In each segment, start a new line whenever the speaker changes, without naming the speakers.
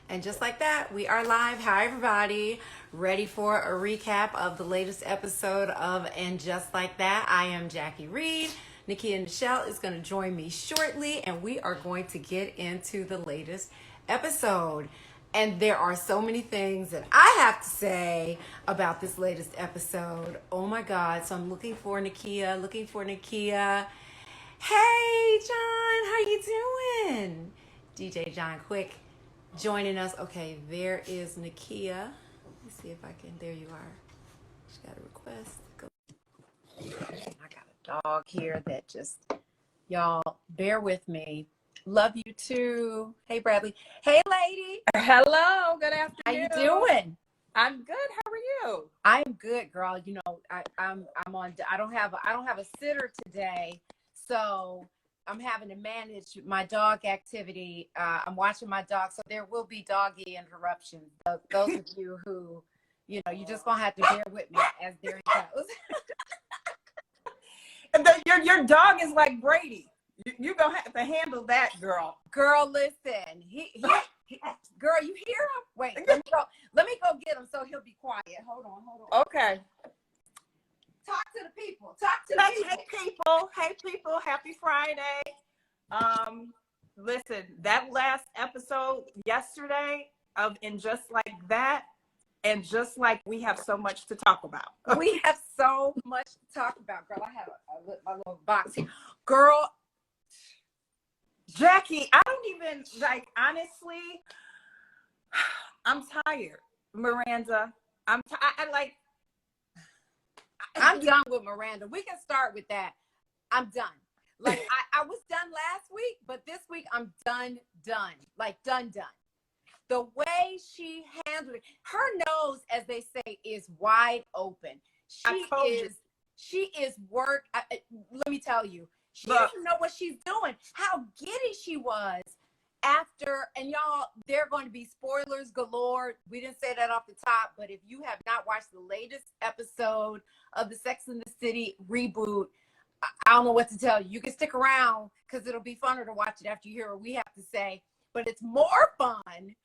And just like that, we are live. Hi, everybody. Ready for a recap of the latest episode of And Just Like That. I am Jackie Reed. Nekia and Michelle is going to join me shortly, and we are going to get into the latest episode. And there are so many things that I have to say about this latest episode. Oh my God. So I'm looking for Nekia. Hey, John, how you doing? DJ John Quick joining us. Okay, there is Nekia. Let me see if I can. There you are. She got a request. Go. I got a dog here that just, y'all, bear with me. Love you too. Hey, Bradley. Hey, lady.
Hello. Good afternoon.
How you doing?
I'm good. How are you?
I'm good, girl. You know, I'm on. I don't have a sitter today, so I'm having to manage my dog activity. I'm watching my dog, so there will be doggy interruptions. Those of you who, you know, you just gonna have to bear with me as there it goes.
And your dog is like Brady. You're gonna have to handle that, girl.
Girl, listen. He girl, you hear him? Wait, let me go get him so he'll be quiet. Hold on.
Okay.
Talk to the people.
Hey people. Happy Friday. Listen, that last episode yesterday of And Just Like That, and just like we have so much to talk about.
We have so much to talk about, girl. I have my little box here. Girl,
Jackie, I don't even, honestly, I'm tired. Miranda, I'm
done with Miranda. We can start with that. I'm done. Like, I was done last week, but this week I'm done. Like, done. The way she handled it, her nose, as they say, is wide open. She is work. Let me tell you, she doesn't know what she's doing. How giddy she was after, and y'all, there are going to be spoilers galore. We didn't say that off the top, but if you have not watched the latest episode of the Sex and the City reboot, I don't know what to tell you. You can stick around because it'll be funner to watch it after you hear what we have to say, but it's more fun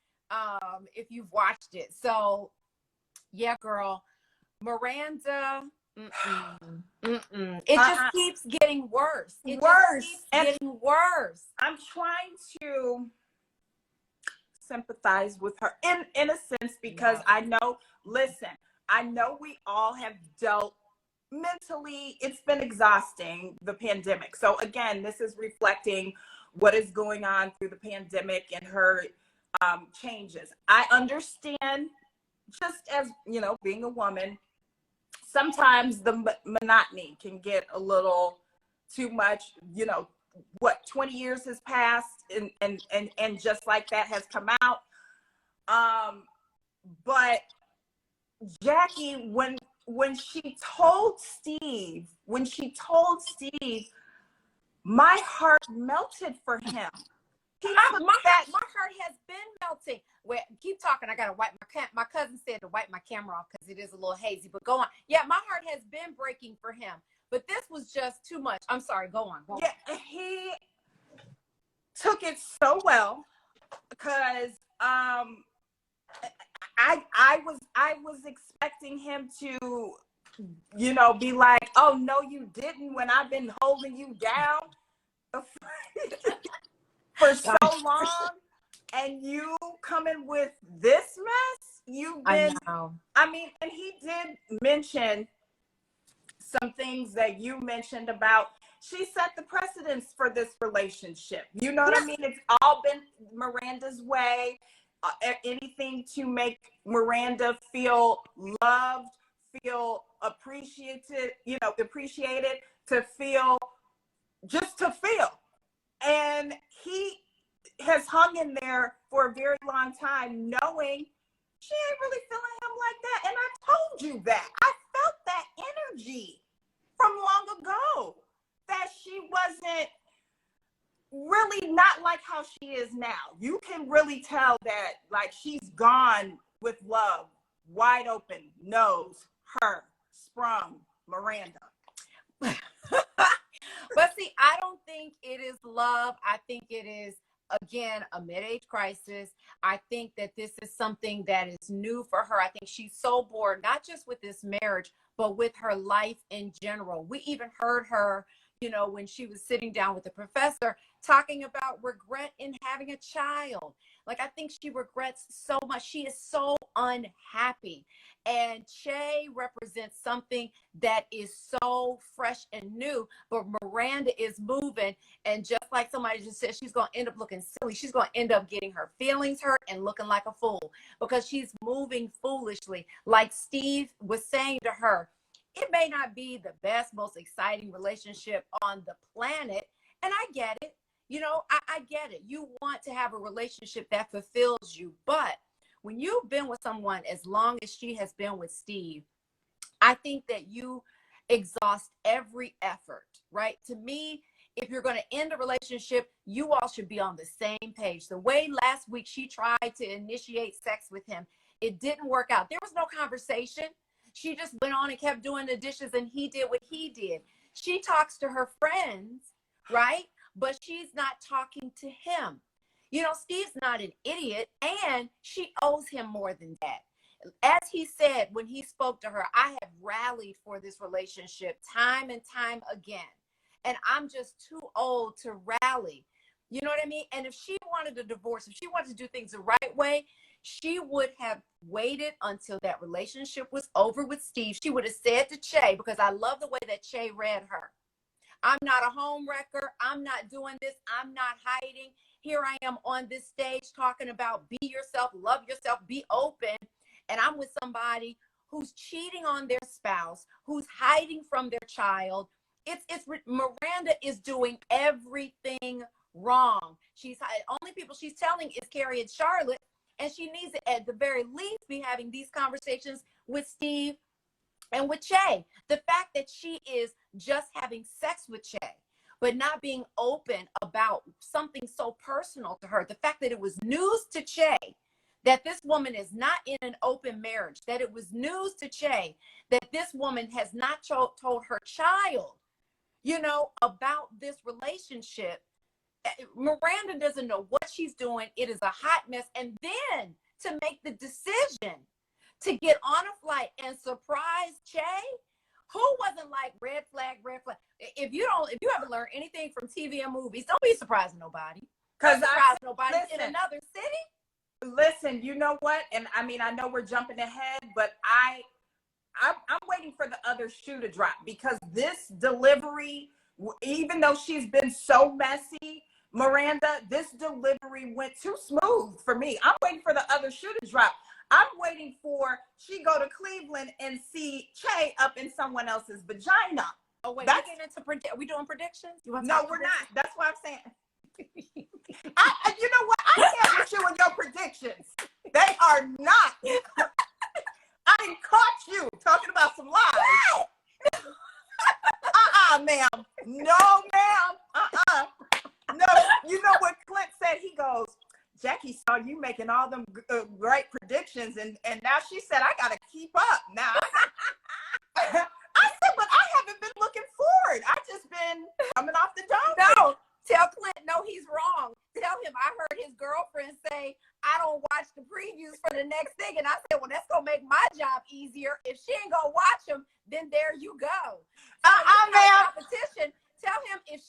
if you've watched it. So yeah, girl, Miranda, it just keeps getting worse. Getting worse.
I'm trying to sympathize with her in a sense because I know we all have dealt mentally. It's been exhausting, the pandemic. So again, this is reflecting what is going on through the pandemic and her changes. I understand, just as, you know, being a woman, sometimes the monotony can get a little too much. You know, 20 years has passed and Just Like That has come out. But Jackie, when she told Steve, my heart melted for him.
My heart has been melting. Wait, keep talking. I gotta wipe my cousin said to wipe my camera off because it is a little hazy. But go on. Yeah, my heart has been breaking for him. But this was just too much. I'm sorry. Go on.
Yeah, he took it so well because I was expecting him to, you know, be like, oh no, you didn't, when I've been holding you down for so long, and you coming with this mess. You've been, I mean, and he did mention some things that you mentioned about, she set the precedence for this relationship. You know what I mean? It's all been Miranda's way. Anything to make Miranda feel loved, feel appreciated, to feel. And he has hung in there for a very long time, knowing she ain't really feeling him like that. And I told you that. I felt that energy from long ago, that she wasn't really not like how she is now. You can really tell that, like, she's gone with love, wide open, knows her, sprung, Miranda.
But see, I don't think it is love. I think it is again, a mid-age crisis. I think that this is something that is new for her. I think she's so bored, not just with this marriage, but with her life in general. We even heard her, you know, when she was sitting down with the professor talking about regret in having a child. Like, I think she regrets so much. She is so unhappy. And Che represents something that is so fresh and new, but Miranda is moving. And just like somebody just said, she's going to end up looking silly. She's going to end up getting her feelings hurt and looking like a fool because she's moving foolishly. Like Steve was saying to her, it may not be the best, most exciting relationship on the planet. And I get it. You know, I get it. You want to have a relationship that fulfills you. But when you've been with someone as long as she has been with Steve, I think that you exhaust every effort, right? To me, if you're going to end a relationship, you all should be on the same page. The way last week she tried to initiate sex with him, it didn't work out. There was no conversation. She just went on and kept doing the dishes and he did what he did. She talks to her friends, right? But she's not talking to him. You know, Steve's not an idiot, and she owes him more than that. As he said when he spoke to her, I have rallied for this relationship time and time again, and I'm just too old to rally. You know what I mean? And if she wanted a divorce, if she wanted to do things the right way, she would have waited until that relationship was over with Steve. She would have said to Che, because I love the way that Che read her, I'm not a home wrecker. I'm not doing this. I'm not hiding. Here I am on this stage talking about be yourself, love yourself, be open. And I'm with somebody who's cheating on their spouse, who's hiding from their child. Miranda is doing everything wrong. Only people she's telling is Carrie and Charlotte. And she needs to, at the very least, be having these conversations with Steve and with Che. The fact that she is just having sex with Che, but not being open about something so personal to her. The fact that it was news to Che that this woman is not in an open marriage, that it was news to Che that this woman has not told her child, you know, about this relationship. Miranda doesn't know what she's doing. It is a hot mess. And then to make the decision to get on a flight and surprise Che, who wasn't like red flag, red flag. If you haven't learned anything from TV and movies, don't be surprising nobody. Because nobody in another city.
Listen, you know what? And I mean, I know we're jumping ahead, but I'm waiting for the other shoe to drop, because this delivery, even though she's been so messy, Miranda, this delivery went too smooth for me. I'm waiting for the other shoe to drop. I'm waiting for she go to Cleveland and see Che up in someone else's vagina.
Oh wait, are we doing predictions?
No, we're not. That's what I'm saying. You know what? I can't with you and your predictions. They are not. I didn't caught you talking about some lies. Ma'am. No, ma'am. No, you know what Clint said? He goes, Jackie saw you making all them great predictions, and now she said, I got to keep up. Now, I said, but I haven't been looking forward. I've just been coming off the dome.
No, tell Clint, no, he's wrong. Tell him I heard his girlfriend say, I don't watch the previews for the next thing. And I said, well, that's going to make my job easier. If she ain't going to watch them, then there you go. Competition. Tell him if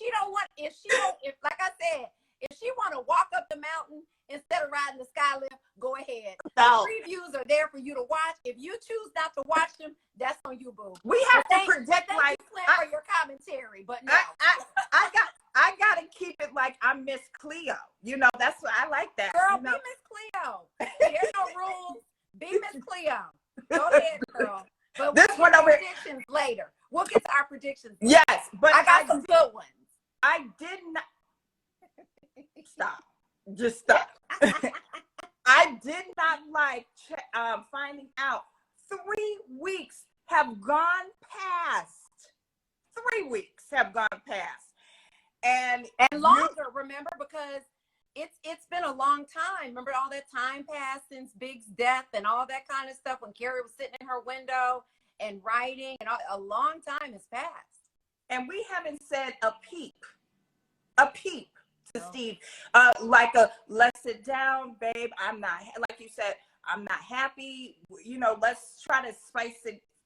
like I said, if she want to walk up the mountain instead of riding the sky lift, go ahead.
No.
The previews are there for you to watch. If you choose not to watch them, that's on you, boo.
We have to predict like
for your commentary, but no.
I gotta keep it like I'm Miss Cleo. You know, that's what I like that.
Girl,
you know?
be Miss Cleo. There's no rules. Be Miss Cleo. Go ahead, girl. But
this one over
predictions later. We'll get to our predictions later.
Yes, but
I got some good ones.
I did not stop. Just stop. I did not like finding out 3 weeks have gone past. 3 weeks have gone past. And
longer, remember, because it's been a long time. Remember all that time passed since Big's death and all that kind of stuff when Carrie was sitting in her window and writing, and a long time has passed.
And we haven't said a peep to Steve, like let's sit down, babe. I'm not, like you said, I'm not happy. You know, let's try to spice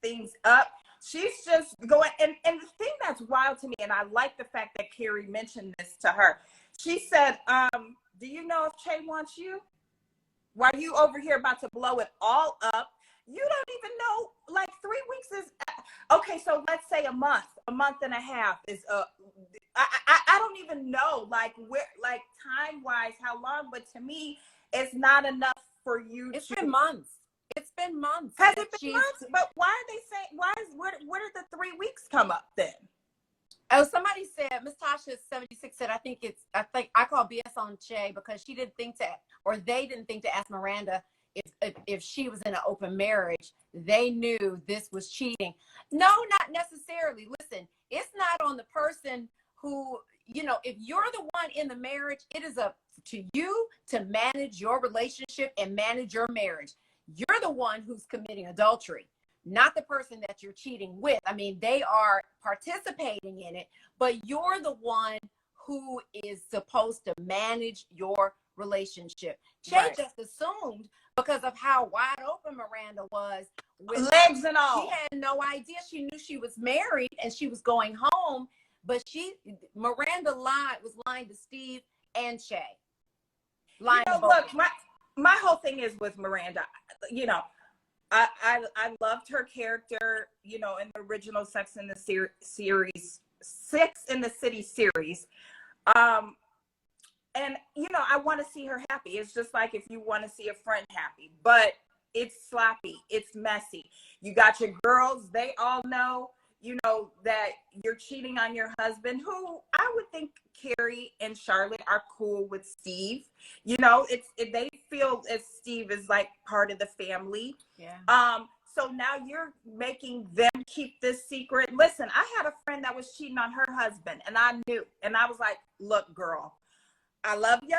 things up. She's just going, and the thing that's wild to me, and I like the fact that Carrie mentioned this to her. She said, do you know if Che wants you? Why are you over here about to blow it all up? You don't even know, like 3 weeks is, okay, so let's say a month and a half is, I don't even know, like, where, like, time-wise, how long, but to me, it's not enough for you
It's
to.
been months. It's been months.
Has it been months? But why are they saying, where did the 3 weeks come up then?
Oh, somebody said, Miss Tasha 76 said, I think I call BS on Che because she didn't think to, or they didn't think to ask Miranda if she was in an open marriage. They knew this was cheating. No, not necessarily. Listen, it's not on the person who, you know, if you're the one in the marriage, it is up to you to manage your relationship and manage your marriage. You're the one who's committing adultery, not the person that you're cheating with. I mean, they are participating in it, but you're the one who is supposed to manage your relationship. Che just assumed because of how wide open Miranda was with
legs and all.
She had no idea. She knew she was married and she was going home, but Miranda was lying to Steve and Che. Lying
you know, look, my whole thing is with Miranda, you know, I loved her character, you know, in the original Sex in the City series. And, you know, I want to see her happy. It's just like if you want to see a friend happy, but it's sloppy. It's messy. You got your girls. They all know, you know, that you're cheating on your husband, who I would think Carrie and Charlotte are cool with Steve. You know, they feel as Steve is like part of the family.
Yeah.
So now you're making them keep this secret. Listen, I had a friend that was cheating on her husband, and I knew, and I was like, look, girl, I love you,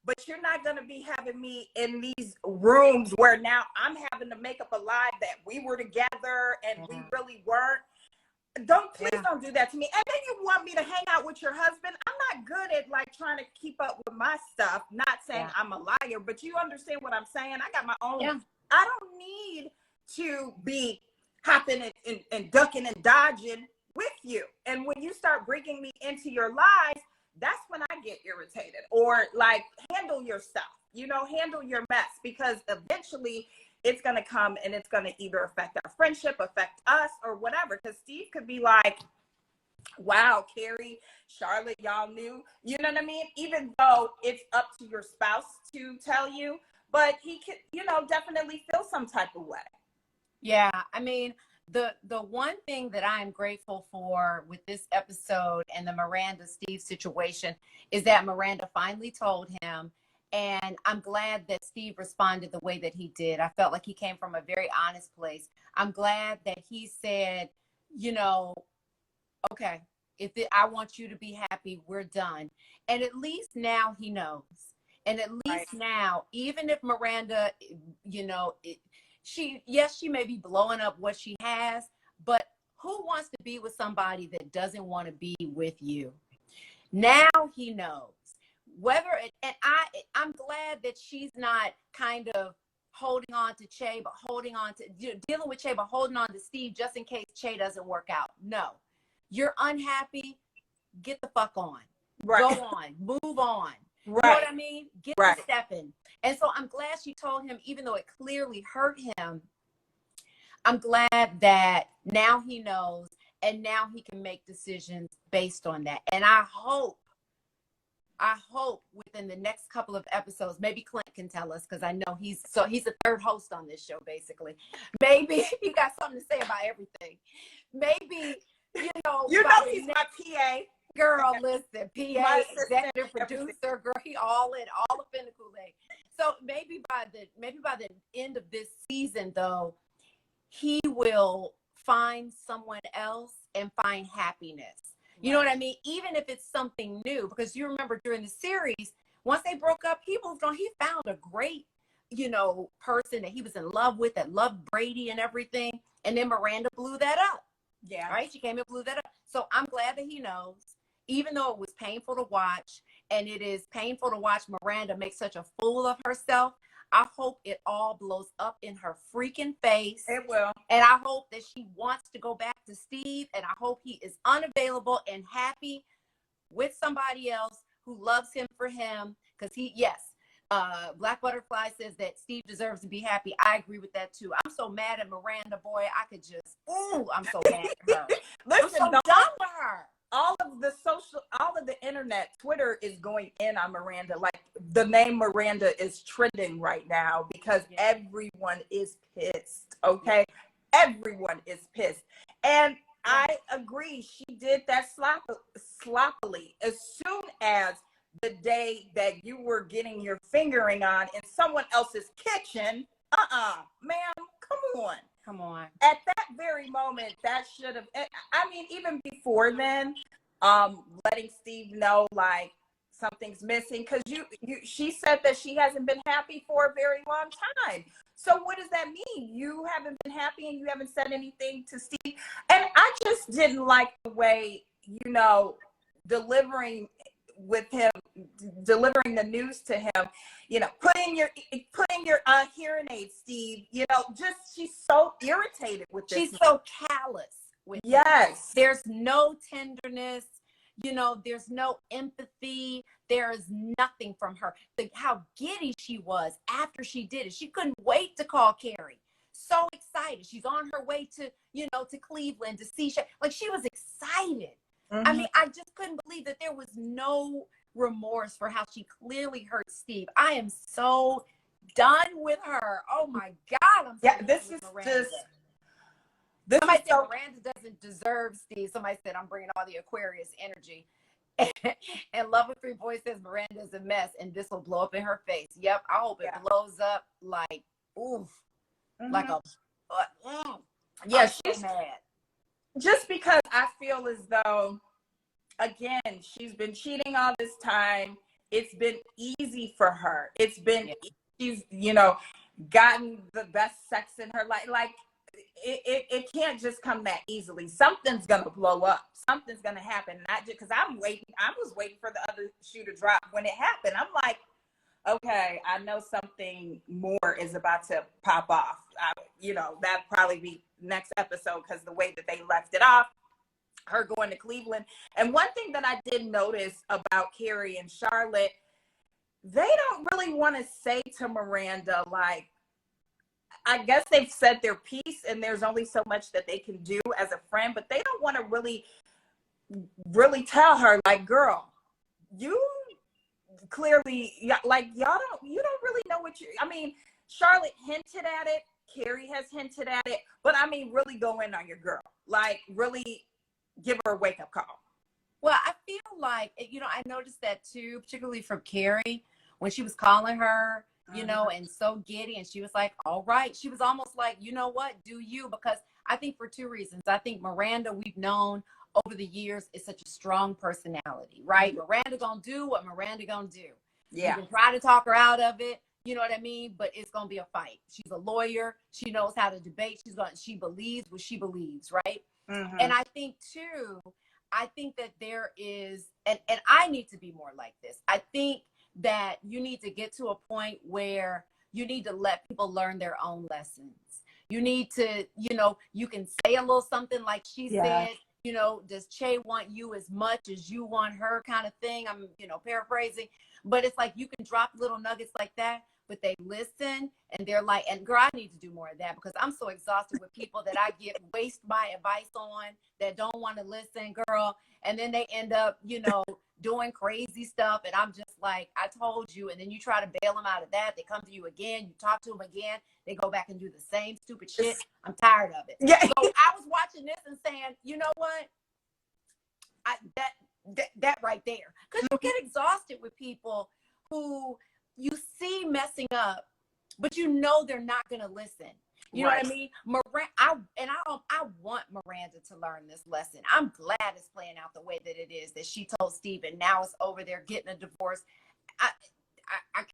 but you're not going to be having me in these rooms where now I'm having to make up a lie that we were together and we really weren't. Please don't do that to me. And then you want me to hang out with your husband. I'm not good at like trying to keep up with my stuff. Not saying I'm a liar, but you understand what I'm saying. I got my own. Yeah. I don't need to be hopping and ducking and dodging with you. And when you start bringing me into your lives, that's when I get irritated. Or like, handle your stuff, you know, handle your mess, because eventually it's going to come and it's going to either affect our friendship, affect us, or whatever. Because Steve could be like, wow, Carrie, Charlotte, y'all knew, you know what I mean? Even though it's up to your spouse to tell you, but he could, you know, definitely feel some type of way.
Yeah, I mean, the one thing that I am grateful for with this episode and the Miranda Steve situation is that Miranda finally told him, and I'm glad that Steve responded the way that he did. I felt like he came from a very honest place. I'm glad that he said, you know, okay, I want you to be happy, we're done. And at least now he knows. And at least now, even if Miranda, you know, she may be blowing up what she has, but who wants to be with somebody that doesn't want to be with you? Now he knows. I'm glad that she's not kind of holding on to Che, but dealing with Che, but holding on to Steve just in case Che doesn't work out. No, you're unhappy. Get the fuck on. Go on. Move on. You know what I mean? Get to stepping. And so I'm glad she told him, even though it clearly hurt him, I'm glad that now he knows and now he can make decisions based on that. And I hope within the next couple of episodes, maybe Clint can tell us, because I know he's a third host on this show, basically. Maybe he got something to say about everything. Maybe, you know,
he's my PA.
Girl, listen, PA, executive producer, girl, he all up in the Kool-Aid. So maybe by the end of this season, though, he will find someone else and find happiness. You know what I mean? Even if it's something new, because you remember during the series, once they broke up, he moved on. He found a great, you know, person that he was in love with, that loved Brady and everything. And then Miranda blew that up. Yeah. Right? She came and blew that up. So I'm glad that he knows. even though it was painful to watch, and it is painful to watch Miranda make such a fool of herself, I hope it all blows up in her freaking face.
It will.
And I hope that she wants to go back to Steve, and I hope he is unavailable and happy with somebody else who loves him for him. Because Black Butterfly says that Steve deserves to be happy. I agree with that too. I'm so mad at Miranda, boy. I could just, I'm so mad at her.
Listen,
I'm so done with her.
All of the internet, Twitter is going in on Miranda. Like, the name Miranda is trending right now because everyone is pissed. Okay. Everyone is pissed. And I agree. She did that sloppily. As soon as the day that you were getting your fingering on in someone else's kitchen, ma'am, come on. At that very moment, that should have, I mean, even before then, letting Steve know, like, something's missing, because she said that she hasn't been happy for a very long time. So what does that mean? You haven't been happy and you haven't said anything to Steve? And I just didn't like the way, delivering the news to him, putting your hearing aid, Steve, just, she's so irritated with this.
She's so callous with
yes
him. There's no tenderness, there's no empathy. There is nothing from her. How giddy she was after she did it. She couldn't wait to call Carrie. So excited. She's on her way to, to Cleveland to see, like, she was excited. I mean, I just couldn't believe that there was no remorse for how she clearly hurt Steve. I am so done with her. Oh my God. I'm so done
this
with
is
Miranda.
just.
Somebody said Miranda doesn't deserve Steve. Somebody said I'm bringing all the Aquarius energy. And Love with 3 Boys says Miranda is a mess and this will blow up in her face. Yep, I hope it blows up like, like a,
yeah,
she's mad.
Just because I feel as though, again, she's been cheating all this time. It's been easy for her. It's been, she's, gotten the best sex in her life. Like, it can't just come that easily. Something's gonna blow up. Something's gonna happen. Not just because I was waiting for the other shoe to drop when it happened. I'm like, okay, I know something more is about to pop off. That'd probably be next episode because the way that they left it off, her going to Cleveland. And one thing that I did notice about Carrie and Charlotte, they don't really want to say to Miranda, like, I guess they've said their piece and there's only so much that they can do as a friend, but they don't want to really tell her, like, girl, you clearly, like, you don't really know I mean, Charlotte hinted at it, Carrie has hinted at it, but I mean, really go in on your girl, like, really give her a wake-up call.
Well, I feel like, I noticed that too, particularly from Carrie, when she was calling her, and so giddy, and she was like, all right. She was almost like, you know what, do you? Because I think for 2 reasons. I think Miranda, we've known over the years, is such a strong personality, right? Miranda gonna do what Miranda gonna do. Yeah. You can try to talk her out of it, you know what I mean? But it's gonna be a fight. She's a lawyer. She knows how to debate. She believes what she believes, right? And I think too, that there is, and I need to be more like this. I think that you need to get to a point where you need to let people learn their own lessons. You need to, you can say a little something like she said, does Che want you as much as you want her, kind of thing. I'm, paraphrasing, but it's like, you can drop little nuggets like that, but they listen and they're like, and girl, I need to do more of that because I'm so exhausted with people that I waste my advice on that don't want to listen, girl. And then they end up, doing crazy stuff. And I'm just like, I told you. And then you try to bail them out of that. They come to you again. You talk to them again. They go back and do the same stupid shit. I'm tired of it. Yeah. So I was watching this and saying, you know what? That right there. Because you get exhausted with people who you see messing up, but they're not going to listen. You know what I mean? I want Miranda to learn this lesson. I'm glad it's playing out the way that it is, that she told Steve, and now it's over there getting a divorce. I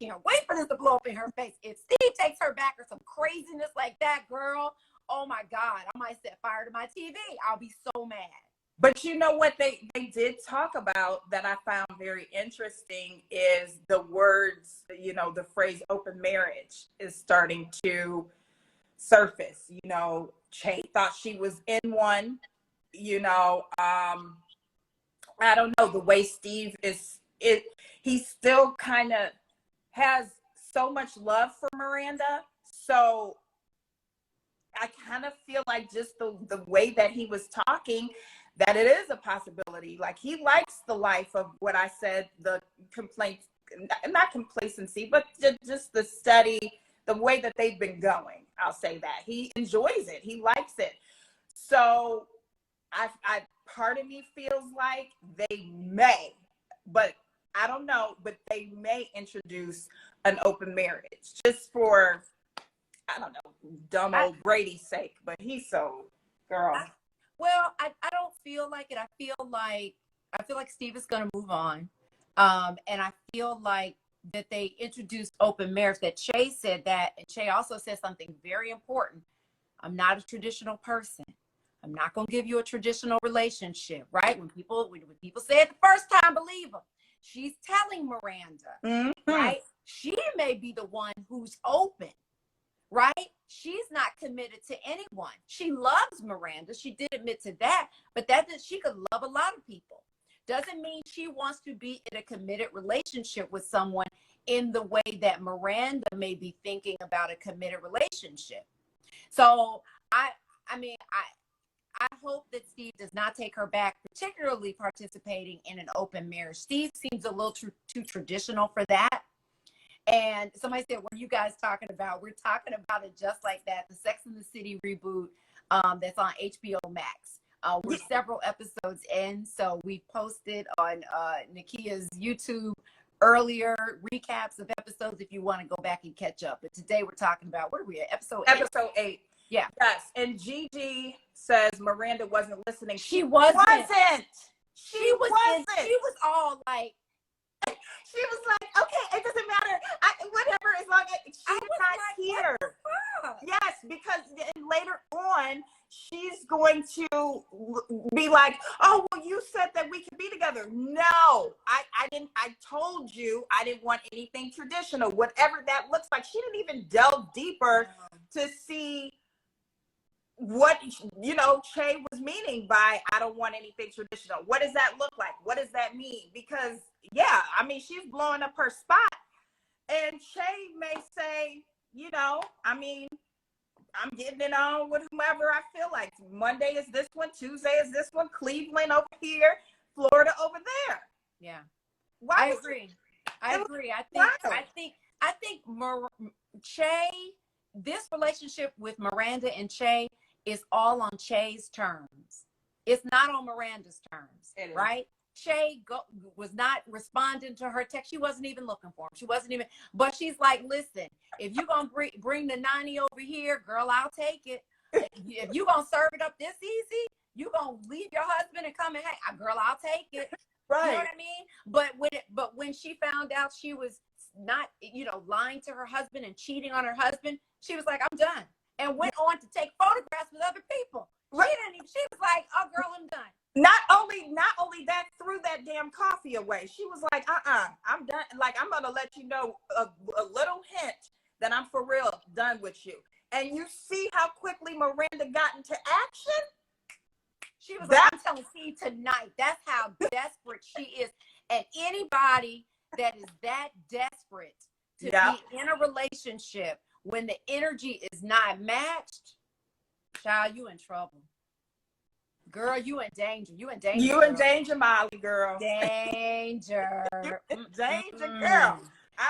can't wait for this to blow up in her face. If Steve takes her back or some craziness like that, girl, oh my God, I might set fire to my TV. I'll be so mad.
But you know what they did talk about that I found very interesting is the words, you know, the phrase open marriage is starting to surface. You know, Che thought she was in one, you know, I don't know, the way Steve he still kind of has so much love for Miranda. So I kind of feel like just the way that he was talking, that it is a possibility. Like he likes the life of what I said, the complaints, not complacency, but just the steady, the way that they've been going. I'll say that. He enjoys it. He likes it. So I part of me feels like they may, but I don't know, but they may introduce an open marriage just for, I don't know, dumb old Brady's sake, but he's so, girl.
I don't feel like it. I feel like Steve is going to move on. And I feel like that they introduced open marriage, that Che said that, and Che also said something very important. I'm not a traditional person. I'm not going to give you a traditional relationship, right? When people say it the first time, believe them. She's telling Miranda, right? She may be the one who's open, right? She's not committed to anyone. She loves Miranda. She did admit to that, but she could love a lot of people. Doesn't mean she wants to be in a committed relationship with someone in the way that Miranda may be thinking about a committed relationship. So I hope that Steve does not take her back, particularly participating in an open marriage. Steve seems a little too traditional for that. And somebody said, what are you guys talking about? We're talking about it just like that, the Sex and the City reboot that's on HBO Max. We're several episodes in, so we posted on Nekia's YouTube earlier recaps of episodes if you want to go back and catch up. But today we're talking about, what are we at, episode 8?
Episode 8.
Yeah.
Yes, and Gigi says Miranda wasn't listening.
She wasn't.
She wasn't.
She was all like,
she was like, okay, it doesn't matter. Whatever, as long as she's not here. Yes, because later on, she's going to be like, oh, well, you said that we could be together. No, I didn't. I told you I didn't want anything traditional, whatever that looks like. She didn't even delve deeper to see what, you know, Che was meaning by I don't want anything traditional. What does that look like? What does that mean? Because, yeah, I mean, she's blowing up her spot. And Che may say, you know, I mean, I'm getting it on with whomever I feel like. Monday is this one, Tuesday is this one, Cleveland over here, Florida over there.
Yeah.
I
agree. I think Che, this relationship with Miranda and Che is all on Che's terms. It's not on Miranda's terms, right? Che was not responding to her text. She wasn't even looking for him. She wasn't even, but she's like, listen, if you're going to bring the 90 over here, girl, I'll take it. If you're going to serve it up this easy, you're going to leave your husband and come and hey, girl, I'll take it. Right. You know what I mean? But when she found out she was not, you know, lying to her husband and cheating on her husband, she was like, I'm done. And went on to take photographs with other people. Right. She was like, oh, girl, I'm done.
Not only that, threw that damn coffee away. She was like, I'm done. Like, I'm going to let you know a little hint that I'm for real done with you. And you see how quickly Miranda got into action?
She was like, I'm telling Steve tonight. That's how desperate she is. And anybody that is that desperate to be in a relationship when the energy is not matched, child, you in trouble. Girl, you in danger. You in danger.
You in danger, Molly, girl.
Danger.
Danger, girl.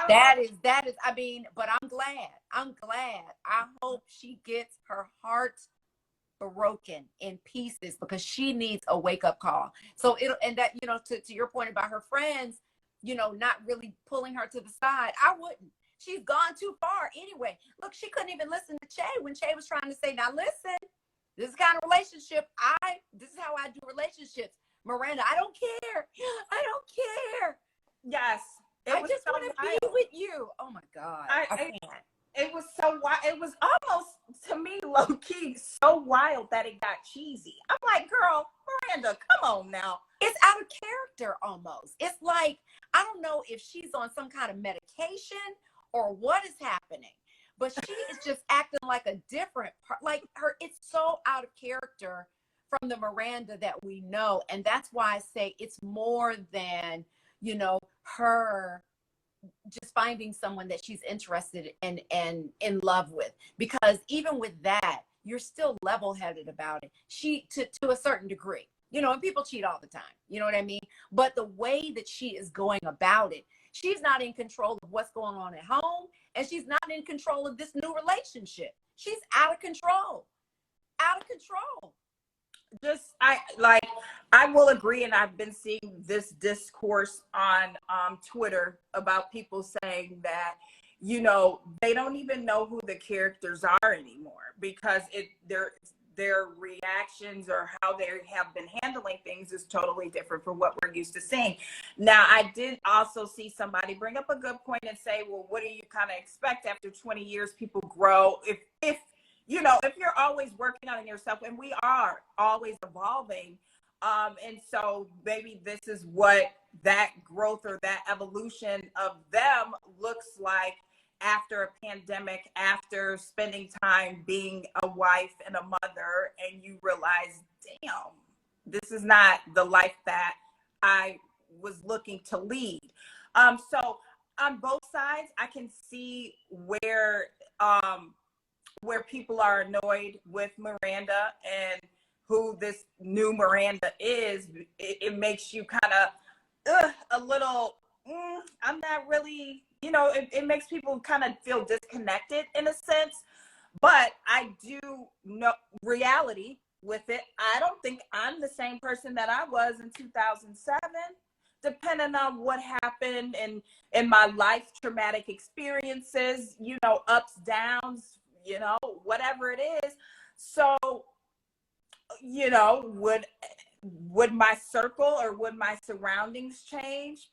That is, I mean, but I'm glad. I hope she gets her heart broken in pieces because she needs a wake-up call. So and that, you know, to your point about her friends, you know, not really pulling her to the side, I wouldn't. She's gone too far anyway. Look, she couldn't even listen to Che when Che was trying to say, now listen, this is the kind of relationship this is how I do relationships. Miranda, I don't care.
Yes.
I just want to be with you. Oh my God. I can't.
It was so wild. It was almost, to me, low key, so wild that it got cheesy. I'm like, girl, Miranda, come on now.
It's out of character almost. It's like, I don't know if she's on some kind of medication or what is happening, but she is just acting like a different part. Like her, it's so out of character from the Miranda that we know. And that's why I say it's more than, you know, her just finding someone that she's interested in and in love with, because even with that, you're still level-headed about it. She to a certain degree, you know, and people cheat all the time, you know what I mean? But the way that she is going about it, she's not in control of what's going on at home, and she's not in control of this new relationship. She's out of control.
Just I will agree, and I've been seeing this discourse on Twitter about people saying that, you know, they don't even know who the characters are anymore because their reactions or how they have been handling things is totally different from what we're used to seeing. Now, I did also see somebody bring up a good point and say, well, what do you kind of expect after 20 years? People grow. If you know, if you're always working on yourself, and we are always evolving, and so maybe this is what that growth or that evolution of them looks like after a pandemic, after spending time being a wife and a mother, and you realize, damn, this is not the life that I was looking to lead. So on both sides, I can see where people are annoyed with Miranda and who this new Miranda is. It makes you kind of a little, I'm not really, you know, it makes people kind of feel disconnected in a sense. But I do know reality with it. I don't think I'm the same person that I was in 2007, depending on what happened in my life, traumatic experiences, you know, ups, downs, you know, whatever it is. So, you know, would my circle or would my surroundings change?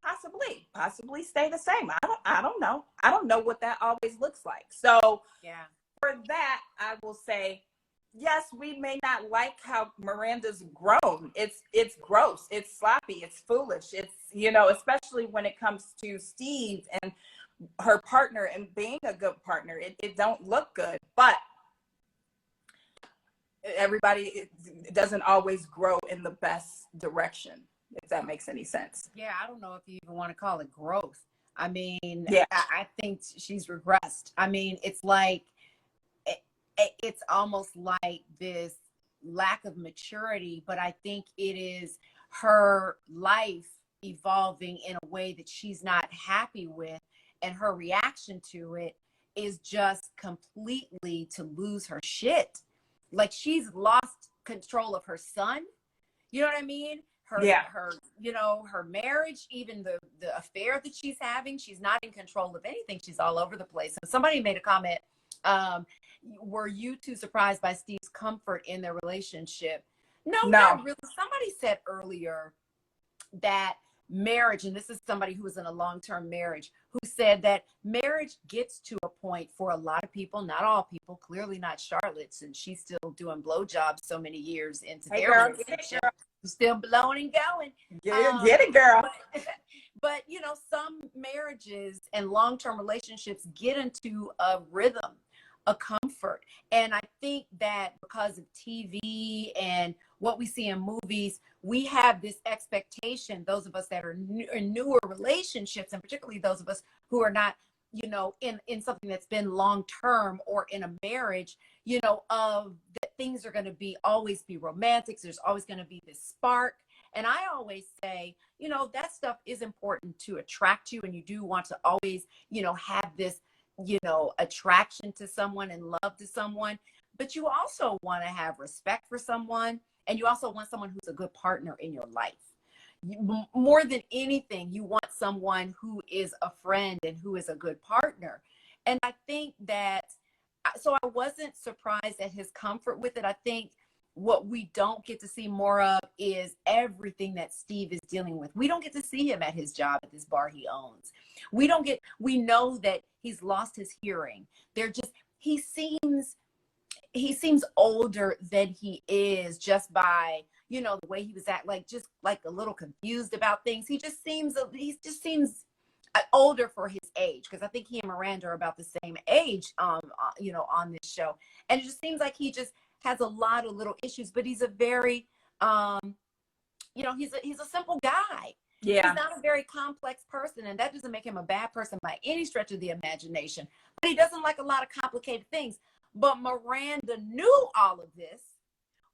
Possibly stay the same. I don't know. I don't know what that always looks like. So
Yeah.
For that, I will say, yes, we may not like how Miranda's grown. It's gross. It's sloppy. It's foolish. It's, you know, especially when it comes to Steve and her partner and being a good partner. It don't look good, but everybody doesn't always grow in the best direction, if that makes any sense.
Yeah, I don't know if you even want to call it growth. I mean,
yeah.
I think she's regressed. I mean, it's like, it's almost like this lack of maturity, but I think it is her life evolving in a way that she's not happy with. And her reaction to it is just completely to lose her shit. Like she's lost control of her son. You know what I mean? Her, you know, her marriage, even the affair that she's having, she's not in control of anything. She's all over the place. And somebody made a comment, were you too surprised by Steve's comfort in their relationship? No, not really. Somebody said earlier that marriage, and this is somebody who was in a long-term marriage, who said that marriage gets to a point for a lot of people, not all people, clearly not Charlotte, since she's still doing blowjobs so many years into their relationship. Still blowing and going.
Get it, girl.
But, you know, some marriages and long-term relationships get into a rhythm, a comfort. And I think that because of TV and what we see in movies, we have this expectation, those of us that are in newer relationships, and particularly those of us who are not, you know, in something that's been long-term or in a marriage, you know, of that things are going to be always be romantic. There's always going to be this spark. And I always say, you know, that stuff is important to attract you. And you do want to always, you know, have this, you know, attraction to someone and love to someone. But you also want to have respect for someone. And you also want someone who's a good partner in your life. More than anything, you want someone who is a friend and who is a good partner. And I think that, so I wasn't surprised at his comfort with it. I think what we don't get to see more of is everything that Steve is dealing with. We don't get to see him at his job at this bar he owns. We know that he's lost his hearing. He seems he seems older than he is just by, you know, the way he was like just like a little confused about things. He just seems older for his age, because I think he and Miranda are about the same age, you know, on this show. And it just seems like he just has a lot of little issues, but he's a very, you know, he's a simple guy.
Yeah.
He's not a very complex person, and that doesn't make him a bad person by any stretch of the imagination. But he doesn't like a lot of complicated things. But Miranda knew all of this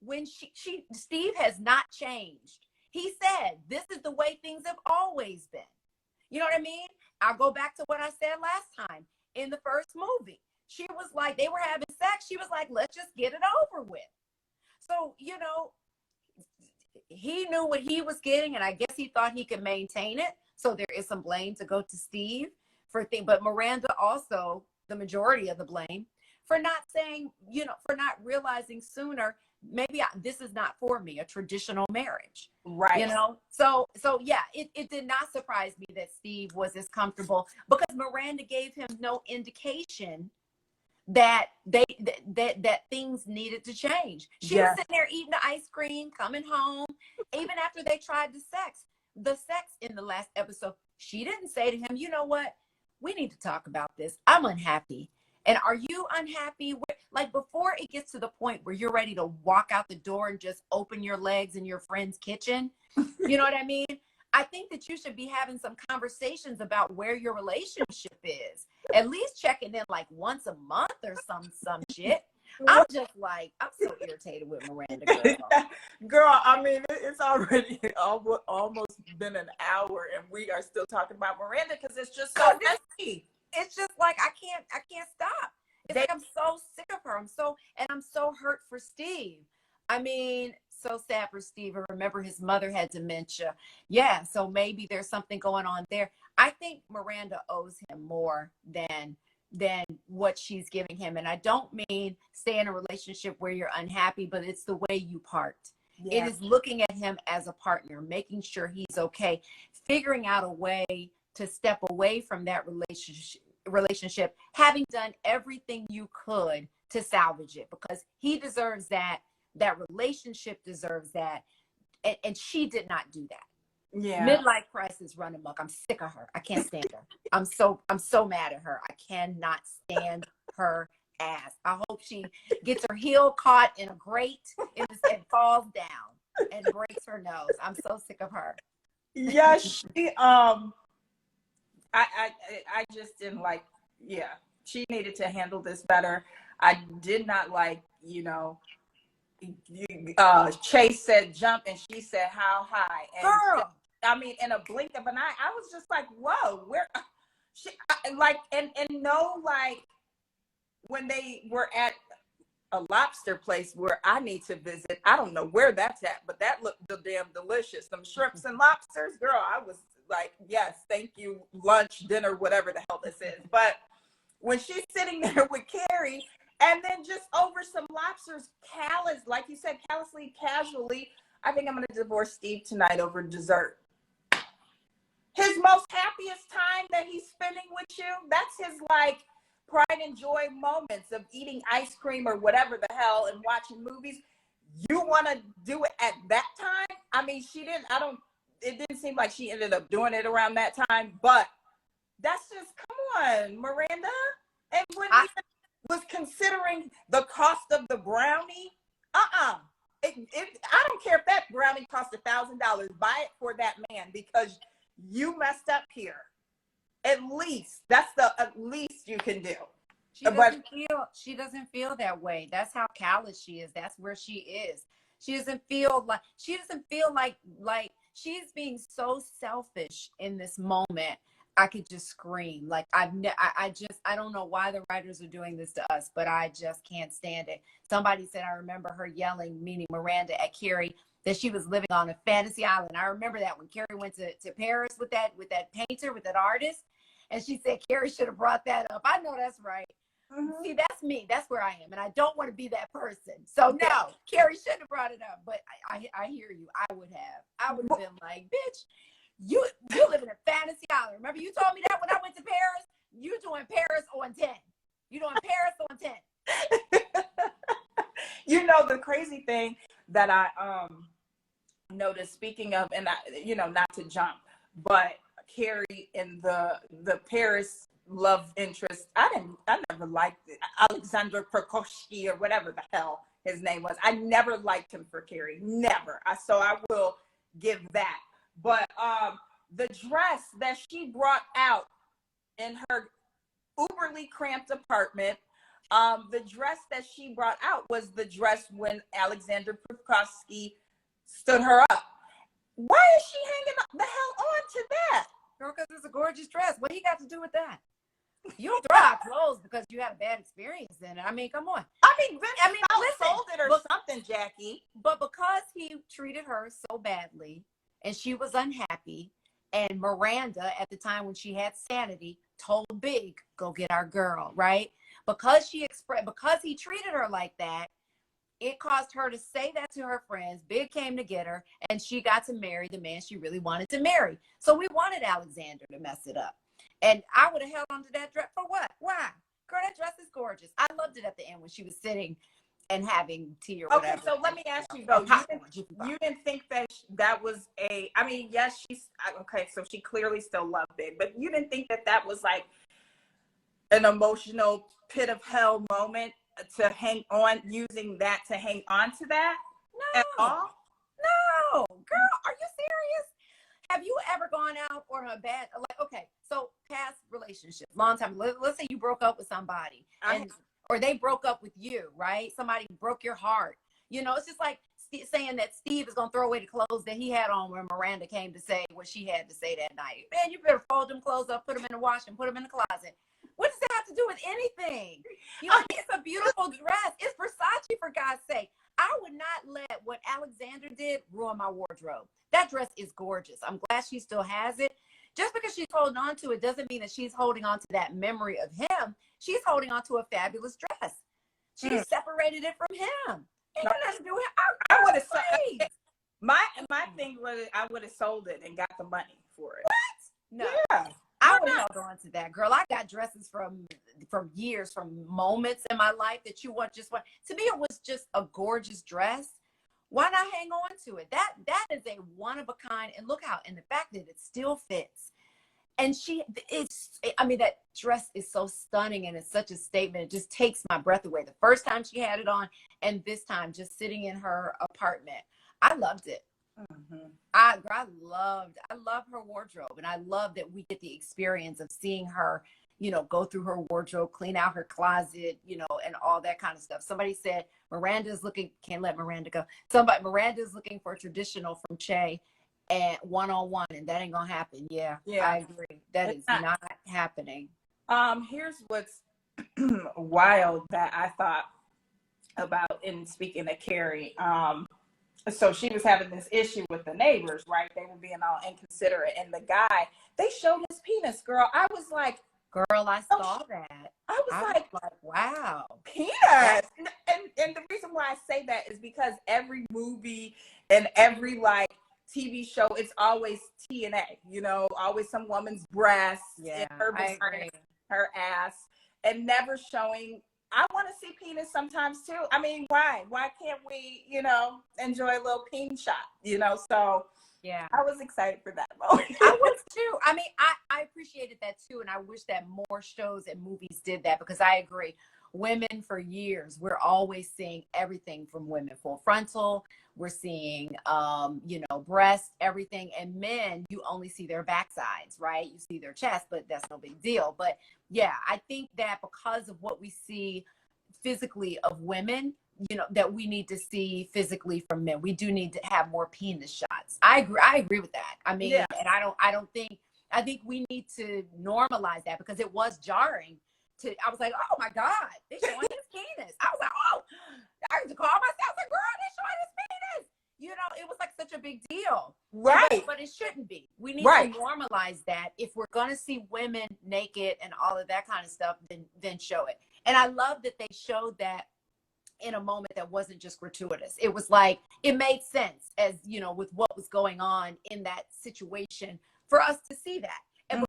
when Steve has not changed. He said, this is the way things have always been. You know what I mean? I'll go back to what I said last time in the first movie. She was like, they were having sex. She was like, let's just get it over with. So, you know, he knew what he was getting, and I guess he thought he could maintain it. So there is some blame to go to Steve for things, but Miranda also the majority of the blame for not saying, you know, for not realizing sooner, maybe this is not for me, a traditional marriage.
Right.
You know, so yeah, it did not surprise me that Steve was as comfortable, because Miranda gave him no indication that that things needed to change. She was sitting there eating the ice cream, coming home, even after they tried the sex in the last episode. She didn't say to him, you know what, we need to talk about this. I'm unhappy. And are you unhappy? Like, before it gets to the point where you're ready to walk out the door and just open your legs in your friend's kitchen, you know what I mean? I think that you should be having some conversations about where your relationship is. At least checking in like once a month or some shit. I'm just like, I'm so irritated with Miranda, girl.
Girl, I mean, it's already almost been an hour and we are still talking about Miranda because it's just so messy.
It's just like, I can't stop. It's like, I'm so sick of her. I'm so hurt for Steve. I mean, so sad for Steve. I remember his mother had dementia. Yeah, so maybe there's something going on there. I think Miranda owes him more than what she's giving him. And I don't mean stay in a relationship where you're unhappy, but it's the way you part. Yeah. It is looking at him as a partner, making sure he's okay, figuring out a way to step away from that relationship, having done everything you could to salvage it, because he deserves that. That relationship deserves that. And she did not do that. Yeah. Midlife crisis run amok. I'm sick of her. I can't stand her. I'm so mad at her. I cannot stand her ass. I hope she gets her heel caught in a grate and falls down and breaks her nose. I'm so sick of her.
Yeah, she I just didn't like, she needed to handle this better. I did not like, you know, Chase said jump and she said how high. And
girl,
I mean, in a blink of an eye, I was just like, whoa, where she like, and no, like when they were at a lobster place where I need to visit, I don't know where that's at, but that looked damn delicious. Some shrimps and lobsters, girl, I was like, yes, thank you, lunch, dinner, whatever the hell this is. But when she's sitting there with Carrie, and then just over some lobsters, like you said, callously, casually, I think I'm going to divorce Steve tonight over dessert. His most happiest time that he's spending with you, that's his, like, pride and joy moments of eating ice cream or whatever the hell and watching movies. You want to do it at that time? I mean, it didn't seem like she ended up doing it around that time, but that's just, come on, Miranda. And when he was considering the cost of the brownie, I don't care if that brownie cost $1,000, buy it for that man because you messed up here. At least that's the least you can do.
She doesn't feel that way. That's how callous she is. That's where she is. She doesn't feel like she's being so selfish in this moment. I could just scream. Like, I don't know why the writers are doing this to us, but I just can't stand it. Somebody said, I remember her yelling, meaning Miranda, at Carrie, that she was living on a fantasy island. I remember that when Carrie went to Paris with that painter, with that artist, and she said Carrie should have brought that up. I know that's right. Mm-hmm. See, that's me. That's where I am, and I don't want to be that person. So no, Carrie shouldn't have brought it up. But I hear you. I would have been like, bitch, you live in a fantasy island. Remember you told me that when I went to Paris? You doing Paris on 10. You doing Paris on 10.
know, the crazy thing that I noticed, speaking of, and not to jump, but Carrie and the Paris love interest, I never liked it. Alexander Prokofsky or whatever the hell his name was. I never liked him for Carrie. Never. So I will give that. But the dress that she brought out in her uberly cramped apartment, the dress that she brought out was the dress when Alexander Prokofsky stood her up. Why is she hanging the hell on to that?
Girl, because it's a gorgeous dress. What do you got to do with that? You don't throw out clothes because you had a bad experience in it. I mean, come on.
Listen, sold it or something, Jackie.
But because he treated her so badly and she was unhappy, and Miranda, at the time when she had sanity, told Big, go get our girl, right? Because he treated her like that, it caused her to say that to her friends. Big came to get her, and she got to marry the man she really wanted to marry. So we wanted Alexander to mess it up. And I would have held on to that dress for what? Why? Girl, that dress is gorgeous. I loved it at the end when she was sitting and having tea or whatever.
Okay, so let me ask you though, you didn't think that was yes, so she clearly still loved it, but you didn't think that was like an emotional pit of hell moment to hang on, using that to hang on to that?
No.
At all?
No. Girl, are you serious? Have you ever gone out on a bad, okay, so past relationship, long time, let's say you broke up with somebody or they broke up with you, right? Somebody broke your heart. You know, it's just like saying that Steve is going to throw away the clothes that he had on when Miranda came to say what she had to say that night. Man, you better fold them clothes up, put them in the wash, and put them in the closet. What does that have to do with anything? You know, it's a beautiful dress. It's Versace, for God's sake. I would not let what Alexander did ruin my wardrobe. That dress is gorgeous. I'm glad she still has it. Just because she's holding on to it doesn't mean that she's holding on to that memory of him. She's holding on to a fabulous dress. She separated it from him. Ain't got nothing to do with it. I would have sold
my thing was I would have sold it and got the money for it.
What? No.
Yeah.
I would have held on to that, girl. I got dresses from years, from moments in my life that you want. To me, it was just a gorgeous dress. Why not hang on to it? That is a one of a kind, and look how, and the fact that it still fits. And that dress is so stunning, and it's such a statement. It just takes my breath away. The first time she had it on, and this time just sitting in her apartment, I loved it. Mm-hmm. I love her wardrobe, and I love that we get the experience of seeing her, you know, go through her wardrobe, clean out her closet, you know, and all that kind of stuff. Somebody said can't let Miranda go. Miranda's looking for traditional from Che and one-on-one, and that ain't gonna happen. Yeah, I agree. That is not happening.
Here's what's wild that I thought about in speaking to Carrie. So she was having this issue with the neighbors, right? They were being all inconsiderate, and the guy, they showed his penis, girl. I was like,
girl, I saw that.
I was like,
wow,
penis. And the reason why I say that is because every movie and every like TV show, it's always T&A, you know, always some woman's breasts, her ass, and never showing. I want to see penis sometimes too. I mean, why can't we, you know, enjoy a little peen shot, you know? So yeah, I was excited for that moment.
I was too. I mean, I appreciated that too, and I wish that more shows and movies did that, because I agree. Women, for years, we're always seeing everything from women. Full frontal, we're seeing, breast, everything. And men, you only see their backsides, right? You see their chest, but that's no big deal. But yeah, I think that because of what we see physically of women, you know, that we need to see physically from men. We do need to have more penis shots. I agree with that. I mean, and I think we need to normalize that, because it was jarring. I was like, oh my God, they're showing his penis. I was like, oh, I had to call myself, like, girl, they're showing his penis. You know, it was like such a big deal.
Right.
But it shouldn't be. We need to normalize that. If we're going to see women naked and all of that kind of stuff, then show it. And I love that they showed that in a moment that wasn't just gratuitous. It was like, it made sense, as, you know, with what was going on in that situation, for us to see that, and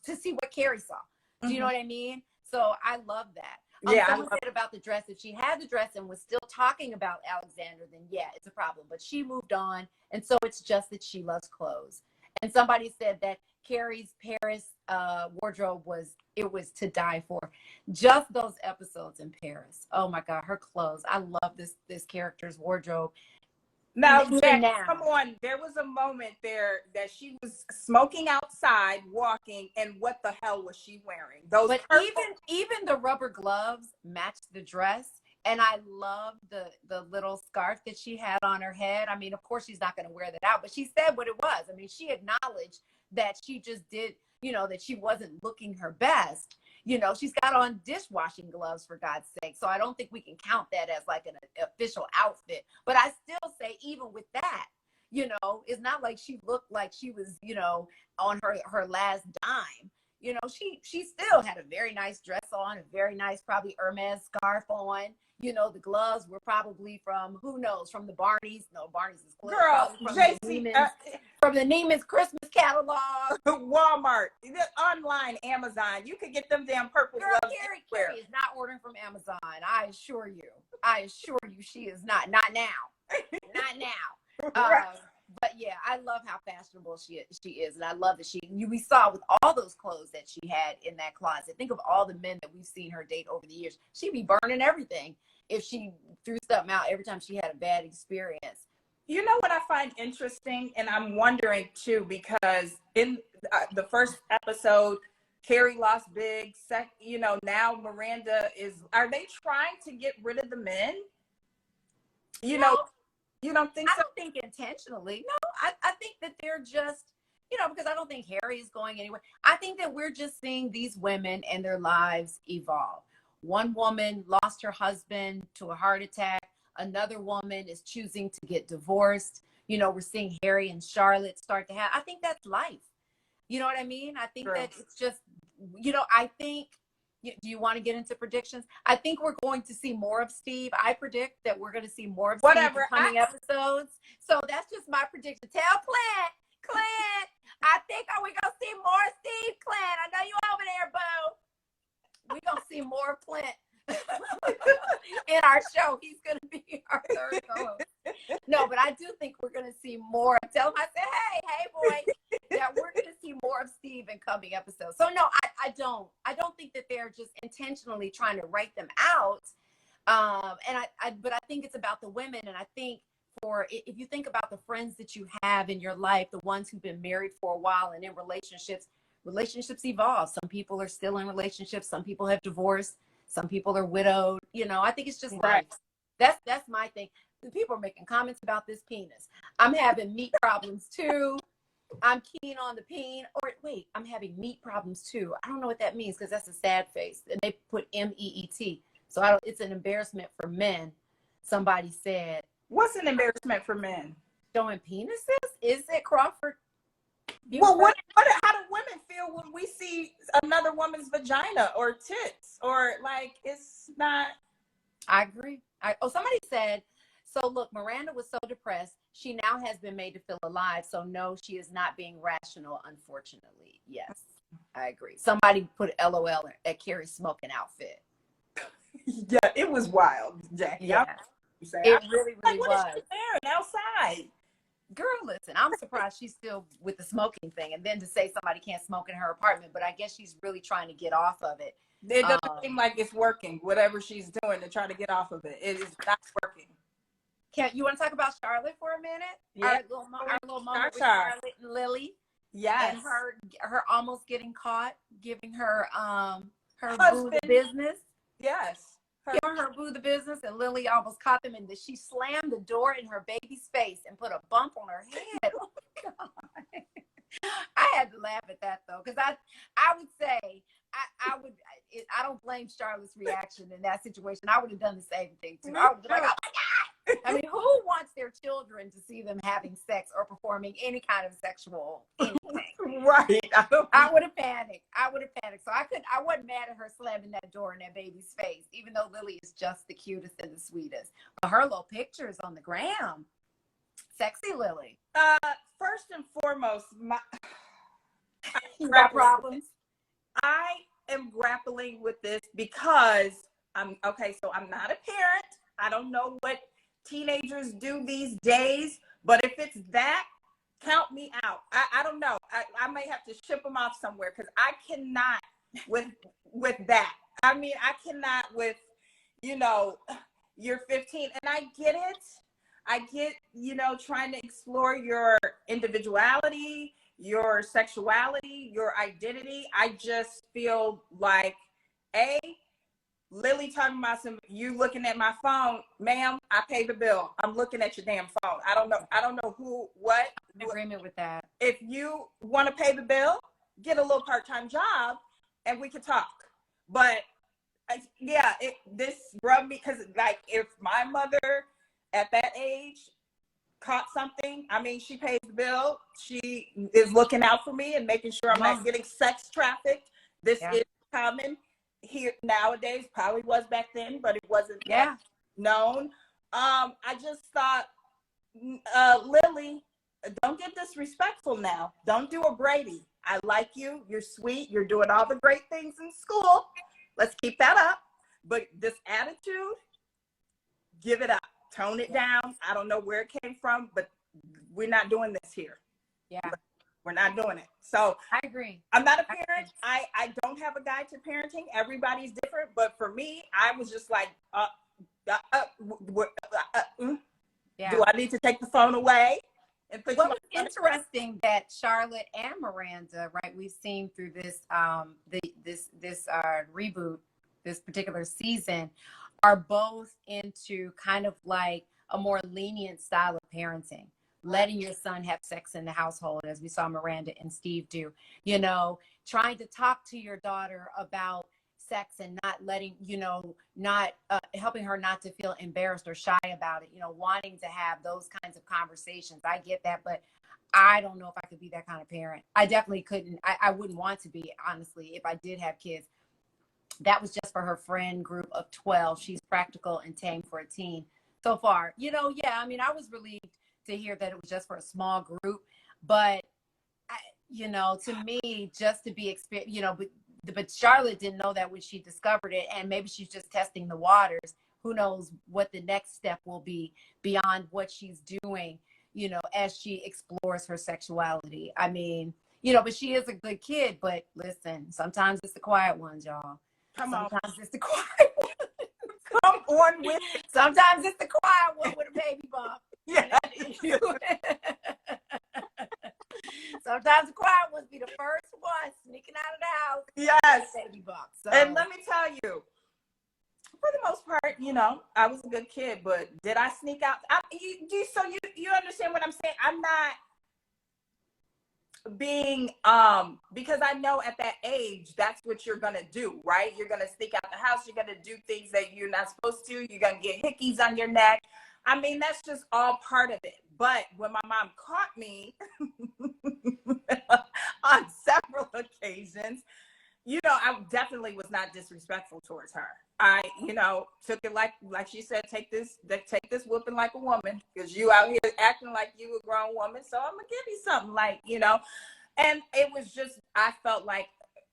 to see what Carrie saw. Do you know what I mean? So I love that.
Yeah,
Someone said about the dress, if she had the dress and was still talking about Alexander, then yeah, it's a problem. But she moved on, and so it's just that she loves clothes. And somebody said that Carrie's Paris wardrobe was to die for. Just those episodes in Paris. Oh my God, her clothes. I love this character's wardrobe.
Now, Jacque,
now,
come on. There was a moment there that she was smoking outside, walking, and what the hell was she wearing?
But even the rubber gloves matched the dress. And I love the little scarf that she had on her head. I mean, of course, she's not going to wear that out, but she said what it was. I mean, she acknowledged that she just did, that she wasn't looking her best. She's got on dishwashing gloves, for God's sake. So I don't think we can count that as like an official outfit. But I still say, even with that, it's not like she looked like she was, on her last dime. She still had a very nice dress on, a very nice, probably Hermes scarf on. The gloves were probably from, who knows, from the Barneys. No, Barneys is closed.
Girl,
from the Neiman's Christmas catalog.
Walmart, online, Amazon. You could get them damn purple
Girl,
gloves.
Carrie is not ordering from Amazon. I assure you, she is not. Not now. Not now. But yeah, I love how fashionable she is, and I love that we saw with all those clothes that she had in that closet. Think of all the men that we've seen her date over the years. She'd be burning everything if she threw something out every time she had a bad experience.
You know what I find interesting, and I'm wondering too, because in the first episode, Carrie lost big. Now Miranda are they trying to get rid of the men? You don't think so?
I don't think intentionally. No, I think that they're just, because I don't think Harry is going anywhere. I think that we're just seeing these women and their lives evolve. One woman lost her husband to a heart attack. Another woman is choosing to get divorced. We're seeing Harry and Charlotte start to have, I think that's life. You know what I mean? I think that it's just, I think, do you want to get into predictions? I think we're going to see more of Steve. I predict that we're going to see more of Steve in coming episodes. So that's just my prediction. Tell Clint, I think we're going to see more of Steve, Clint. I know you over there, boo. We're going to see more of Clint in our show. He's going to be our third co-host. No, but I do think we're going to see more. Tell him I said, hey, boy, that we're going to see more of Steve in coming episodes. So no, I don't think that they're just intentionally trying to write them out. But I think it's about the women. And I think if you think about the friends that you have in your life, the ones who've been married for a while and in relationships evolve. Some people are still in relationships. Some people have divorced. Some people are widowed. I think it's just life. That's my thing. The people are making comments about this penis. I'm having meat problems too. I'm keen on the peen. Or wait, I'm having meat problems too. I don't know what that means because that's a sad face. And they put MEET. So it's an embarrassment for men. Somebody said.
What's an embarrassment for men?
Showing penises? Is it, Crawford?
Well, how do women feel when we see another woman's vagina or tits or it's not?
I agree. Somebody said, so look, Miranda was so depressed. She now has been made to feel alive. So no, she is not being rational, unfortunately. Yes, I agree. Somebody put LOL at Carrie's smoking outfit.
Yeah, it was wild, Jackie.
Yeah, it really was.
What is she wearing outside?
Girl, listen, I'm surprised she's still with the smoking thing. And then to say somebody can't smoke in her apartment, but I guess she's really trying to get off of it.
It doesn't seem like it's working, whatever she's doing to try to get off of it. It is not working.
You want to talk about Charlotte for a minute?
Yeah.
Our little moment with Charlotte and Lily.
Yes.
And her almost getting caught, giving her
husband
boo the business.
Yes.
Giving her boo the business, and Lily almost caught them, and she slammed the door in her baby's face and put a bump on her head. Oh my God. I had to laugh at that though, because I would say I don't blame Charlotte's reaction in that situation. I would have done the same thing too. I would be like, oh my God. I mean, who wants their children to see them having sex or performing any kind of sexual anything?
Right.
I would have panicked. So I wasn't mad at her slamming that door in that baby's face, even though Lily is just the cutest and the sweetest. But her little pictures on the gram, sexy Lily.
First and foremost,
you got problems?
I am grappling with this because Okay, so I'm not a parent. I don't know what teenagers do these days, but if it's that, count me out. I don't know. I may have to ship them off somewhere because I cannot with that. I mean, I cannot with, you're 15 and I get it. I get, trying to explore your individuality, your sexuality, your identity. I just feel like, Lily talking about you looking at my phone, ma'am, I pay the bill. I'm looking at your damn phone. I don't know what.
I'm in agreement with that.
If you want to pay the bill, get a little part-time job and we can talk. But this rubbed me because like if my mother at that age caught something, I mean, she pays the bill. She is looking out for me and making sure I'm not getting sex trafficked. This is common here nowadays, probably was back then, but it wasn't that known. I just thought, Lily, don't get disrespectful now. Don't do a Brady. I like you. You're sweet. You're doing all the great things in school. Let's keep that up. But this attitude, give it up. Tone it down. I don't know where it came from, but we're not doing this here.
Yeah.
We're not doing it. So
I agree.
I'm not a parent. I don't have a guide to parenting. Everybody's different. But for me, I was just like, do I need to take the phone away? And put
Well, it's interesting that Charlotte and Miranda, right? We've seen through this this reboot, this particular season, are both into kind of like a more lenient style of parenting, letting your son have sex in the household, as we saw Miranda and Steve do. Trying to talk to your daughter about sex and not letting, not helping her not to feel embarrassed or shy about it, wanting to have those kinds of conversations. I get that, but I don't know if I could be that kind of parent. I definitely couldn't. I wouldn't want to be, honestly, if I did have kids. That was just for her friend group of 12. She's practical and tame for a teen so far. I mean, I was relieved to hear that it was just for a small group, but to me, just to be but Charlotte didn't know that when she discovered it, and maybe she's just testing the waters. Who knows what the next step will be beyond what she's doing, as she explores her sexuality. I mean, but she is a good kid, but listen, sometimes it's the quiet ones, y'all. Sometimes it's the quiet one.
Come on with it.
Sometimes it's the quiet one with a baby bump.
Yeah. Sometimes
the quiet ones be the first one sneaking out of the house.
Yes.
Baby bump. So.
And let me tell you, for the most part, I was a good kid, but did I sneak out? You understand what I'm saying? I'm not being because I know at that age that's what you're gonna do, right? You're gonna sneak out the house, you're gonna do things that you're not supposed to, you're gonna get hickeys on your neck. I mean, that's just all part of it. But when my mom caught me on several occasions, I definitely was not disrespectful towards her. I, took it like she said, take this whooping like a woman, because you out here acting like you a grown woman. So I'm gonna give you something and it was just, I felt like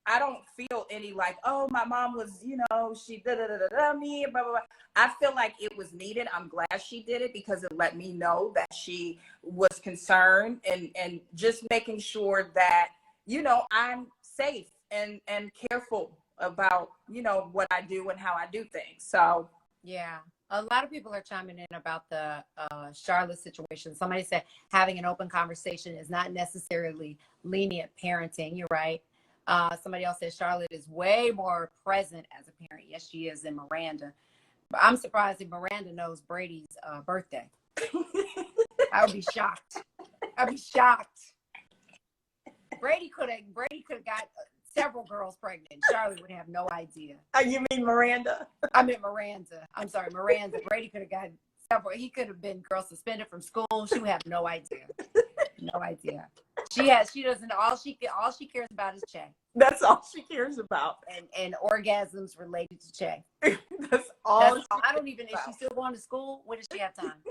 I don't feel any like, oh, my mom was, she me, blah, blah, blah. I feel like it was needed. I'm glad she did it because it let me know that she was concerned and just making sure that, I'm safe and careful about, what I do and how I do things. So,
yeah. A lot of people are chiming in about the Charlotte situation. Somebody said having an open conversation is not necessarily lenient parenting. You're right. Somebody else said Charlotte is way more present as a parent. Yes, she is in Miranda. But I'm surprised if Miranda knows Brady's birthday. I would be shocked. I'd be shocked. Brady could have got several girls pregnant. Charlotte would have no idea.
You mean Miranda?
I meant Miranda. I'm sorry, Miranda. Brady could have got several. He could have been girl suspended from school. She would have no idea. No idea. She doesn't. All she cares about is Che.
That's all she cares about.
And orgasms related to Che.
That's all.
I don't even. Is she still going to school? When does she have time?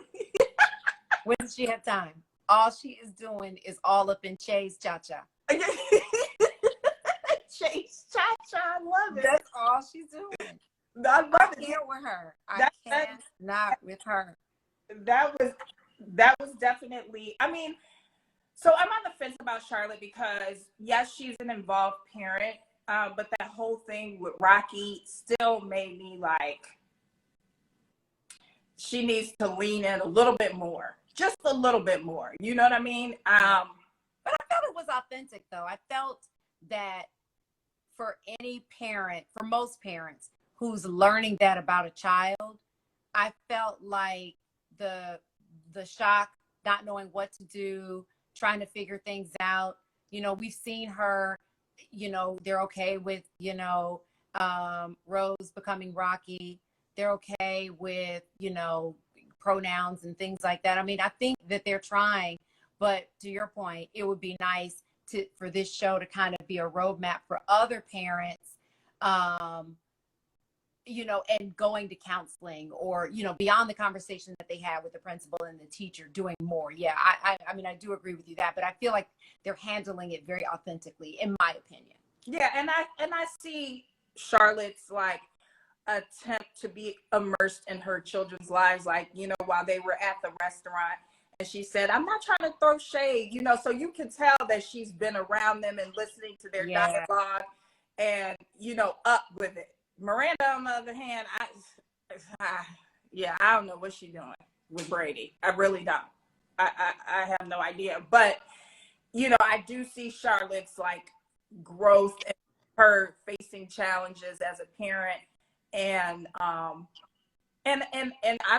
When does she have time? All she is doing is all up in Che's cha-cha.
Che's cha-cha, I love it.
That's all she's doing.
I love
I
it.
can't with her. I
That,
can't
that,
not with her.
that was definitely, I mean, so I'm on the fence about Charlotte because yes, she's an involved parent, but that whole thing with Rocky still made me like, she needs to lean in a little bit more, just a little bit more. You know what I mean?
But I felt it was authentic, though. I felt that for any parent, for most parents who's learning that about a child, I felt like the shock, not knowing what to do, trying to figure things out. You know, we've seen her, you know, they're okay with, you know, Rose becoming Rocky. They're okay with, you know, pronouns and things like that. I mean, I think that they're trying, but to your point, it would be nice for this show to kind of be a roadmap for other parents, um, you know, and going to counseling or, you know, beyond the conversation that they had with the principal and the teacher, doing more. Yeah, I mean, I do agree with you that, but I feel like they're handling it very authentically, in my opinion.
Yeah, and I see Charlotte's like attempt to be immersed in her children's lives, like, you know, while they were at the restaurant, and she said, I'm not trying to throw shade, you know, so you can tell that she's been around them and listening to their dialogue and, you know, up with it. Miranda, on the other hand, yeah, I don't know what she's doing with Brady. I really don't. I have no idea. But, you know, I do see Charlotte's like growth and her facing challenges as a parent. And I've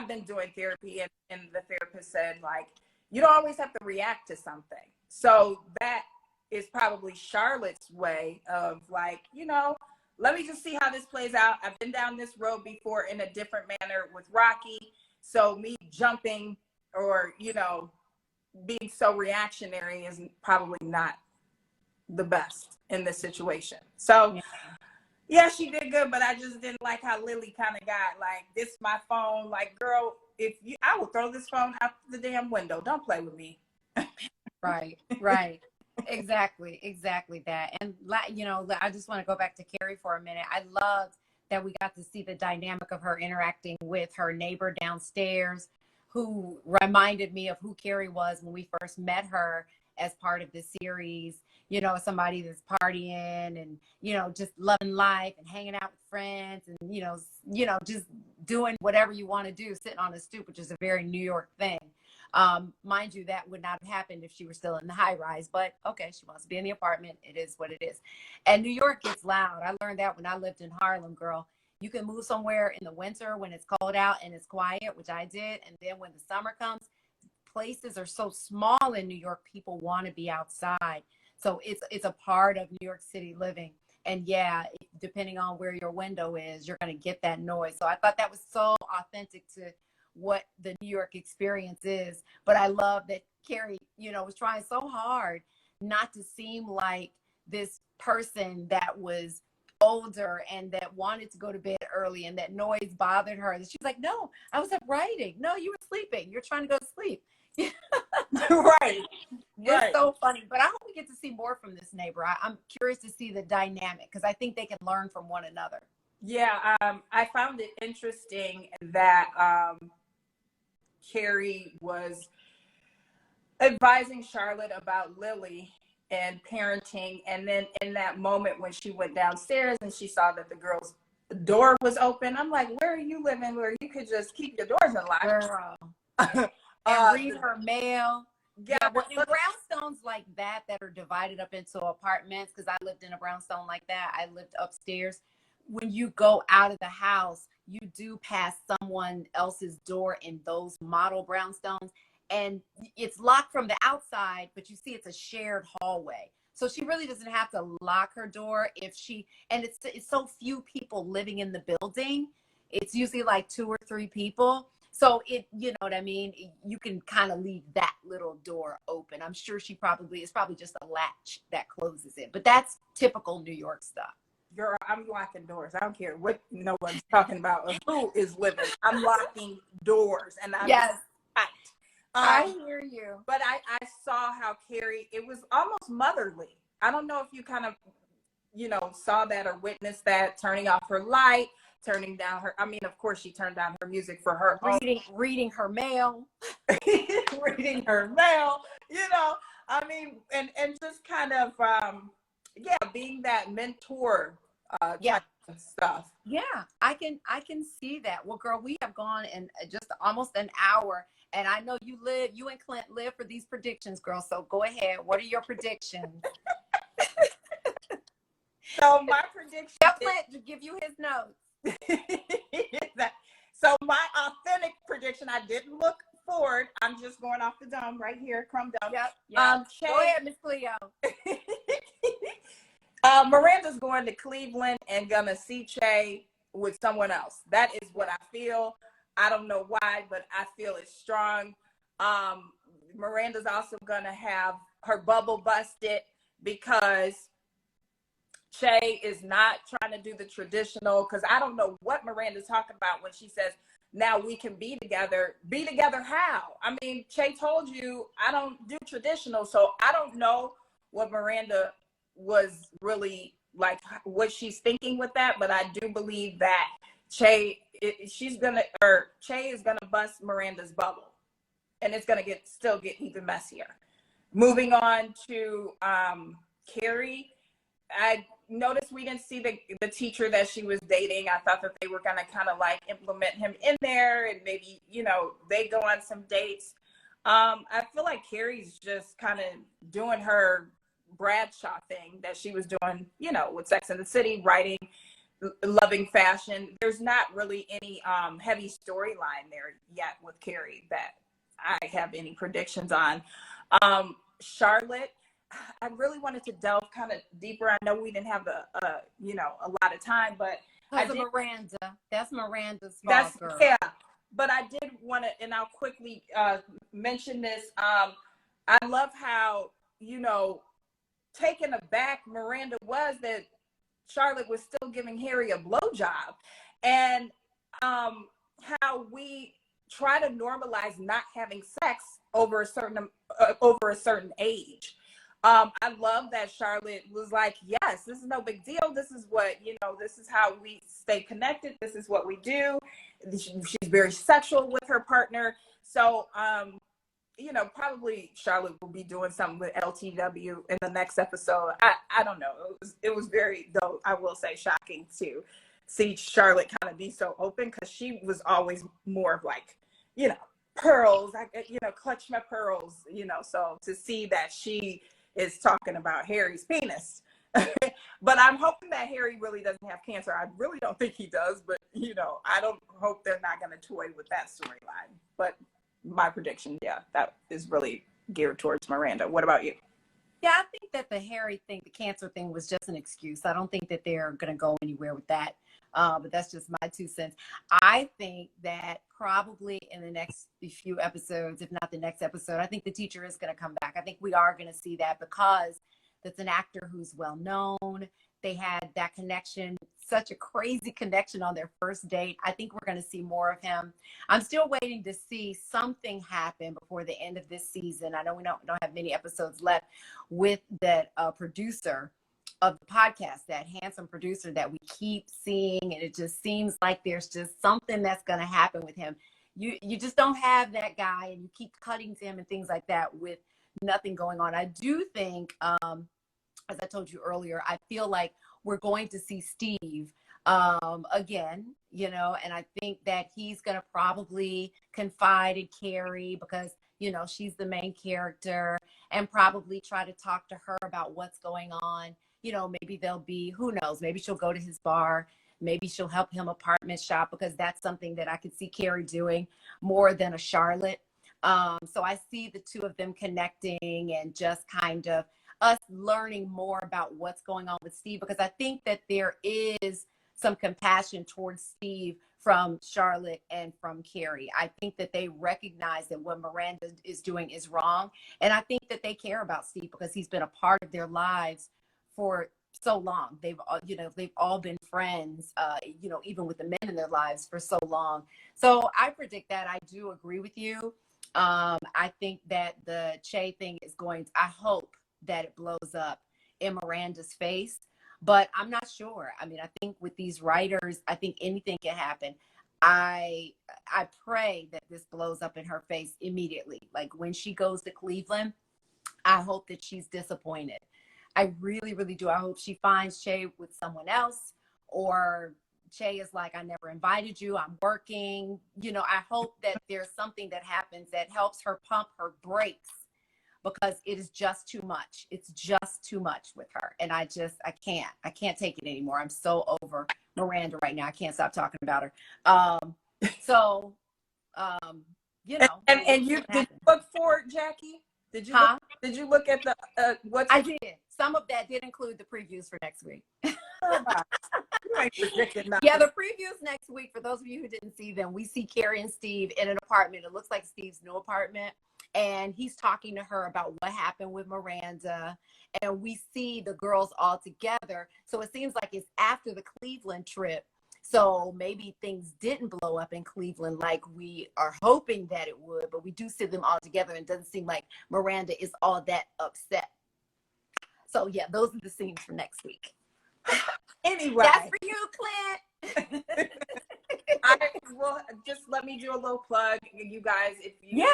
been doing therapy, and the therapist said, like, you don't always have to react to something. So that is probably Charlotte's way of like, you know, let me just see how this plays out. I've been down this road before in a different manner with Rocky. So me jumping or, you know, being so reactionary is probably not the best in this situation. So yeah, she did good, but I just didn't like how Lily kind of got like, this my phone. Like, girl, I will throw this phone out the damn window. Don't play with me.
Right. Exactly that. And, you know, I just want to go back to Carrie for a minute. I loved that we got to see the dynamic of her interacting with her neighbor downstairs, who reminded me of who Carrie was when we first met her as part of the series. You know, somebody that's partying and, you know, just loving life and hanging out with friends and, you know, just doing whatever you want to do, sitting on a stoop, which is a very New York thing. Mind you, that would not have happened if she were still in the high rise, but okay, she wants to be in the apartment. It is what it is. And New York gets loud. I learned that when I lived in Harlem, girl. You can move somewhere in the winter when it's cold out and it's quiet, which I did. And then when the summer comes, places are so small in New York, people want to be outside. So it's a part of New York City living. And yeah, depending on where your window is, you're going to get that noise. So I thought that was so authentic to what the New York experience is. But I love that Carrie, you know, was trying so hard not to seem like this person that was older and that wanted to go to bed early and that noise bothered her. She's like, no, I was up writing. No, you were sleeping. You're trying to go to sleep.
Right.
It's so funny, but I hope we get to see more from this neighbor. I'm curious to see the dynamic because I think they can learn from one another.
Yeah, I found it interesting that Carrie was advising Charlotte about Lily and parenting, and then in that moment when she went downstairs and she saw that the girl's door was open, I'm like, where are you living where you could just keep your doors unlocked?
Girl. And read her mail.
Yeah,
well, in brownstones like that are divided up into apartments, because I lived in a brownstone like that. I lived upstairs. When you go out of the house, you do pass someone else's door in those model brownstones, and it's locked from the outside, but you see it's a shared hallway. So she really doesn't have to lock her door and it's so few people living in the building. It's usually like 2 or 3 people. So you know what I mean? You can kind of leave that little door open. I'm sure it's probably just a latch that closes it, but that's typical New York stuff.
Girl, I'm locking doors. I don't care what no one's talking about or who is living. I'm locking doors, and I'm
yes. I hear you.
But I saw how Carrie, it was almost motherly. I don't know if you kind of, you know, saw that or witnessed that, turning off her light, turning down her, I mean, of course she turned down her music for her
reading her mail.
reading her mail, you know, I mean, and just kind of, yeah, being that mentor
Yeah.
type of stuff.
Yeah, I can see that. Well, girl, we have gone in just almost an hour, and I know you and Clint live for these predictions, girl. So go ahead. What are your predictions?
So my prediction
Tell Clint to give you his notes.
So my authentic prediction, I didn't look forward. I'm just going off the dome right here, crumb dome.
Yep. Go ahead, Miss Cleo.
Miranda's going to Cleveland and gonna see Che with someone else. That is what I feel. I don't know why, but I feel it's strong. Miranda's also gonna have her bubble busted because Che is not trying to do the traditional, because I don't know what Miranda's talking about when she says, now we can be together. Be together how? I mean, Che told you I don't do traditional, so I don't know what Miranda was really like, what she's thinking with that, but I do believe that Che is gonna bust Miranda's bubble, and it's gonna still get even messier. Moving on to Carrie, I noticed we didn't see the teacher that she was dating. I thought that they were gonna kind of like implement him in there, and maybe, you know, they go on some dates. I feel like Carrie's just kind of doing her Bradshaw thing that she was doing, you know, with Sex and the City, writing loving fashion. There's not really any heavy storyline there yet with Carrie that I have any predictions on. Charlotte, I really wanted to delve kind of deeper. I know we didn't have a lot of time, but
Miranda. That's Miranda's fault, girl.
Yeah. But I did want to, and I'll quickly mention this. I love how, you know, taken aback Miranda was that Charlotte was still giving Harry a blowjob, and how we try to normalize not having sex over a certain age. I love that Charlotte was like, yes, this is no big deal. This is what, you know, this is how we stay connected. This is what we do. She's very sexual with her partner. So, you know, probably Charlotte will be doing something with LTW in the next episode. I don't know. It was very, though, I will say, shocking to see Charlotte kind of be so open, because she was always more of like, you know, pearls, you know, clutch my pearls, you know. So to see that she is talking about Harry's penis. But I'm hoping that Harry really doesn't have cancer. I really don't think he does, but, you know, I don't hope they're not going to toy with that storyline. But my prediction, yeah, that is really geared towards Miranda. What about you?
Yeah, I think that the Harry thing, the cancer thing, was just an excuse. I don't think that they're going to go anywhere with that. But that's just my 2 cents. I think that probably in the next few episodes, if not the next episode, I think the teacher is going to come back. I think we are going to see that, because that's an actor who's well known. They had that connection, such a crazy connection on their first date. I think we're going to see more of him. I'm still waiting to see something happen before the end of this season. I know we don't have many episodes left, with that producer of the podcast, that handsome producer that we keep seeing, and it just seems like there's just something that's going to happen with him. You just don't have that guy, and you keep cutting to him and things like that with nothing going on. I do think, as I told you earlier, I feel like we're going to see Steve again, you know, and I think that he's going to probably confide in Carrie, because, you know, she's the main character, and probably try to talk to her about what's going on. You know, maybe they'll be, who knows, maybe she'll go to his bar. Maybe she'll help him apartment shop, because that's something that I could see Carrie doing more than a Charlotte. So I see the two of them connecting, and just kind of us learning more about what's going on with Steve, because I think that there is some compassion towards Steve from Charlotte and from Carrie. I think that they recognize that what Miranda is doing is wrong. And I think that they care about Steve, because he's been a part of their lives for so long. They've all been friends, you know, even with the men in their lives for so long. So I predict that. I do agree with you. I think that the Che thing is I hope that it blows up in Miranda's face. but I'm not sure. I mean, I think with these writers, I think anything can happen. I pray that this blows up in her face immediately. Like when she goes to Cleveland, I hope that she's disappointed. I really, really do. I hope she finds Che with someone else, or Che is like, I never invited you, I'm working. You know, I hope that there's something that happens that helps her pump her brakes, because it is just too much. It's just too much with her. And I can't take it anymore. I'm so over Miranda right now. I can't stop talking about her. So, you know.
And you did you look for it, Jackie? Did you look at the what's
I did. Some of that did include the previews for next week. Yeah, the previews next week, for those of you who didn't see them, we see Carrie and Steve in an apartment. It looks like Steve's new apartment. And he's talking to her about what happened with Miranda. And we see the girls all together. So it seems like it's after the Cleveland trip. So maybe things didn't blow up in Cleveland like we are hoping that it would. But we do see them all together, and it doesn't seem like Miranda is all that upset. So yeah, those are the scenes for next week.
Anyway.
That's for you, Clint.
I will just let me do a little plug. You guys, if you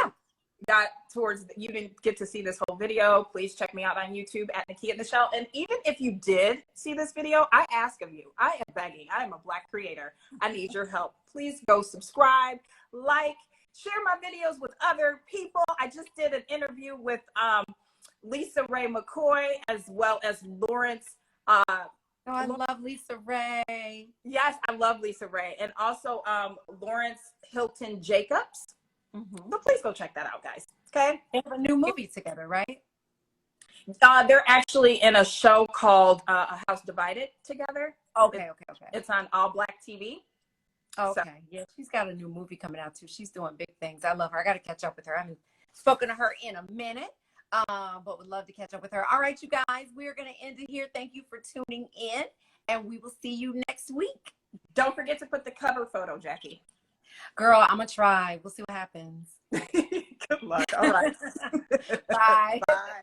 you didn't get to see this whole video, please check me out on YouTube at Nekia Michelle. And even if you did see this video, I ask of you, I am begging, I am a Black creator, I need your help. Please go subscribe, like, share my videos with other people. I just did an interview with Lisa Ray McCoy, as well as Lawrence.
I love Lisa Ray.
Yes, I love Lisa Ray. And also Lawrence Hilton Jacobs. So please go check that out, guys. Okay.
They have a new movie together, right?
They're actually in a show called A House Divided together.
Okay.
It's on All Black TV.
Okay. So. Yeah, she's got a new movie coming out too. She's doing big things. I love her. I got to catch up with her. I haven't spoken to her in a minute, but would love to catch up with her. All right, you guys, we're going to end it here. Thank you for tuning in, and we will see you next week.
Don't forget to put the cover photo, Jackie.
Girl, I'm going to try. We'll see what happens.
Good luck. All right.
Bye.
Bye.